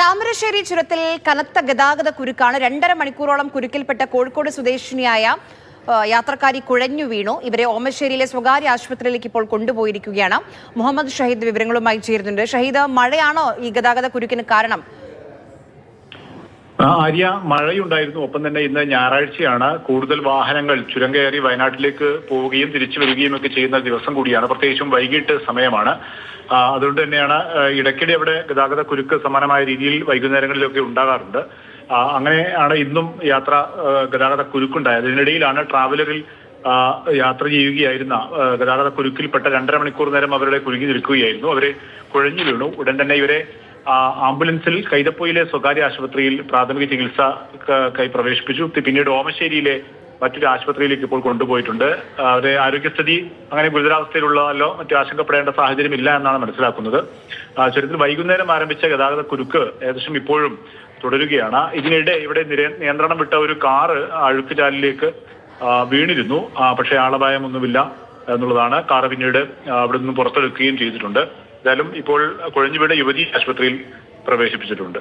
താമരശ്ശേരി ചുരത്തിൽ കനത്ത ഗതാഗത കുരുക്കാണ്. 2.5 മണിക്കൂറോളം കുരുക്കിൽപ്പെട്ട കോഴിക്കോട് സ്വദേശിനിയായ യാത്രക്കാരി കുഴഞ്ഞു വീണു. ഇവരെ ഓമശ്ശേരിയിലെ സ്വകാര്യ ആശുപത്രിയിലേക്ക് ഇപ്പോൾ കൊണ്ടുപോയിരിക്കുകയാണ്. മുഹമ്മദ് ഷഹീദ് വിവരങ്ങളുമായി ചേരുന്നുണ്ട്. ഷഹീദ്, മഴയാണോ ഈ ഗതാഗത കുരുക്കിന് കാരണം? ആര്യ, മഴയുണ്ടായിരുന്നു. ഒപ്പം തന്നെ ഇന്ന് ഞായറാഴ്ചയാണ്. കൂടുതൽ വാഹനങ്ങൾ ചുരം കയറി വയനാട്ടിലേക്ക് പോവുകയും തിരിച്ചു വരികയും ഒക്കെ ചെയ്യുന്ന ദിവസം കൂടിയാണ്. പ്രത്യേകിച്ചും വൈകിട്ട് സമയമാണ്. അതുകൊണ്ട് തന്നെയാണ് ഇടയ്ക്കിടെ അവിടെ ഗതാഗത കുരുക്ക് സമാനമായ രീതിയിൽ വൈകുന്നേരങ്ങളിലൊക്കെ ഉണ്ടാകാറുണ്ട്. അങ്ങനെയാണ് ഇന്നും ഗതാഗത കുരുക്കുണ്ടായത്. ഇതിനിടയിലാണ് ട്രാവലറിൽ യാത്ര ചെയ്യുകയായിരുന്ന ഗതാഗത കുരുക്കിൽപ്പെട്ട 2.5 മണിക്കൂർ നേരം അവരുടെ കുരുങ്ങി നിൽക്കുകയായിരുന്നു. അവരെ കുഴഞ്ഞു വീണു. ഉടൻ തന്നെ ഇവരെ ആംബുലൻസിൽ കൈതപ്പൊയിലെ സ്വകാര്യ ആശുപത്രിയിൽ പ്രാഥമിക ചികിത്സക്കായി പ്രവേശിപ്പിച്ചു. പിന്നീട് ഓമശ്ശേരിയിലെ മറ്റൊരു ആശുപത്രിയിലേക്ക് ഇപ്പോൾ കൊണ്ടുപോയിട്ടുണ്ട്. അവരുടെ ആരോഗ്യസ്ഥിതി അങ്ങനെ ഗുരുതരാവസ്ഥയിലുള്ളതല്ലോ മറ്റു ആശങ്കപ്പെടേണ്ട സാഹചര്യം ഇല്ല എന്നാണ് മനസ്സിലാക്കുന്നത്. ചുരത്തിൽ വൈകുന്നേരം ആരംഭിച്ച ഗതാഗത കുരുക്ക് ഏകദേശം ഇപ്പോഴും തുടരുകയാണ്. ഇതിനിടെ ഇവിടെ നിയന്ത്രണം വിട്ട ഒരു കാറ് അഴുക്കുചാലിലേക്ക് വീണിരുന്നു. പക്ഷേ ആളപായമൊന്നുമില്ല എന്നുള്ളതാണ്. കാറ് പിന്നീട് അവിടെ നിന്ന് പുറത്തെടുക്കുകയും ചെയ്തിട്ടുണ്ട്. എന്തായാലും ഇപ്പോൾ കുഴഞ്ഞുവീട് യുവതി ആശുപത്രിയിൽ പ്രവേശിപ്പിച്ചിട്ടുണ്ട്.